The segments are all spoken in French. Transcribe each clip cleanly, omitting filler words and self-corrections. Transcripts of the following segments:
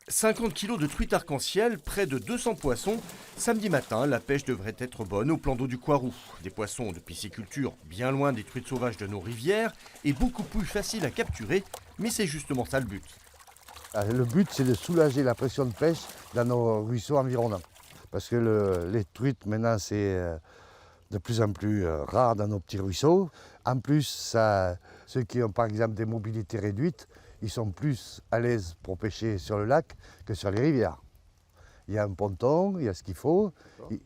50 kilos de truites arc-en-ciel, près de 200 poissons. Samedi matin, la pêche devrait être bonne au plan d'eau du Coiroux. Des poissons de pisciculture bien loin des truites sauvages de nos rivières et beaucoup plus faciles à capturer, mais c'est justement ça le but. Le but, c'est de soulager la pression de pêche dans nos ruisseaux environnants. Parce que les truites, maintenant, c'est de plus en plus rare dans nos petits ruisseaux. En plus, ceux qui ont par exemple des mobilités réduites, ils sont plus à l'aise pour pêcher sur le lac que sur les rivières. Il y a un ponton, il y a ce qu'il faut.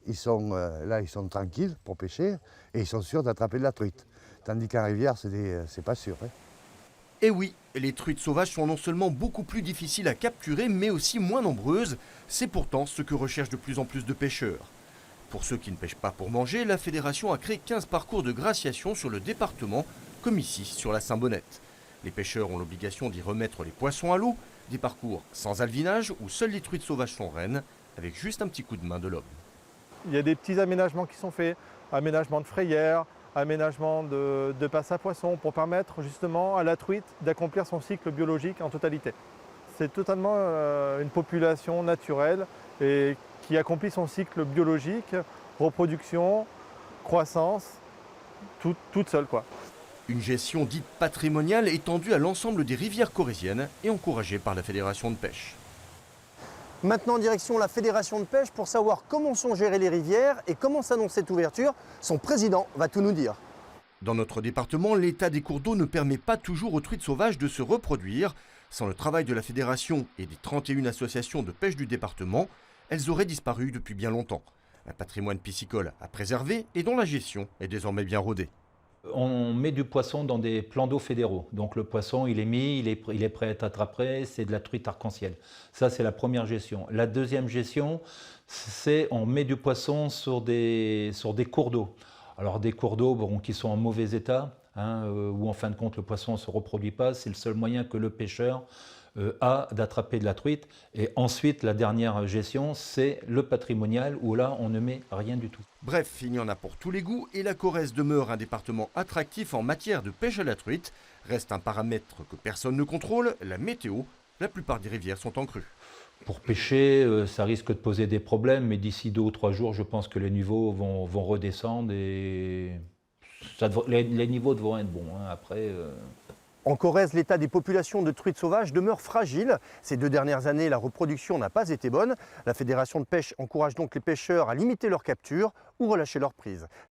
Ils sont tranquilles pour pêcher et ils sont sûrs d'attraper de la truite. Tandis qu'en rivière, c'est pas sûr. Et oui, les truites sauvages sont non seulement beaucoup plus difficiles à capturer, mais aussi moins nombreuses. C'est pourtant ce que recherchent de plus en plus de pêcheurs. Pour ceux qui ne pêchent pas pour manger, la fédération a créé 15 parcours de graciation sur le département, comme ici sur la Saint-Bonnette. Les pêcheurs ont l'obligation d'y remettre les poissons à l'eau, des parcours sans alvinage où seules les truites sauvages sont reines, avec juste un petit coup de main de l'homme. Il y a des petits aménagements qui sont faits, aménagement de frayères, aménagement de passes à poissons pour permettre justement à la truite d'accomplir son cycle biologique en totalité. C'est totalement une population naturelle et qui accomplit son cycle biologique, reproduction, croissance, toute seule quoi. Une gestion dite patrimoniale étendue à l'ensemble des rivières corréziennes et encouragée par la Fédération de pêche. Maintenant, direction la Fédération de pêche pour savoir comment sont gérées les rivières et comment s'annonce cette ouverture. Son président va tout nous dire. Dans notre département, l'état des cours d'eau ne permet pas toujours aux truites sauvages de se reproduire. Sans le travail de la Fédération et des 31 associations de pêche du département, elles auraient disparu depuis bien longtemps. Un patrimoine piscicole à préserver et dont la gestion est désormais bien rodée. On met du poisson dans des plans d'eau fédéraux. Donc le poisson, il est mis, il est prêt à être attrapé, c'est de la truite arc-en-ciel. Ça, c'est la première gestion. La deuxième gestion, c'est on met du poisson sur des cours d'eau. Alors des cours d'eau qui sont en mauvais état, où en fin de compte le poisson ne se reproduit pas, c'est le seul moyen que le pêcheur a d'attraper de la truite. Et ensuite, la dernière gestion, c'est le patrimonial, où là, on ne met rien du tout. Bref, il y en a pour tous les goûts et la Corrèze demeure un département attractif en matière de pêche à la truite. Reste un paramètre que personne ne contrôle, la météo. La plupart des rivières sont en crue. Pour pêcher, ça risque de poser des problèmes, mais d'ici 2 ou 3 jours, je pense que les niveaux vont redescendre et les niveaux devront être bons. Après. En Corrèze, l'état des populations de truites sauvages demeure fragile. Ces 2 dernières années, la reproduction n'a pas été bonne. La Fédération de pêche encourage donc les pêcheurs à limiter leur capture ou relâcher leur prise.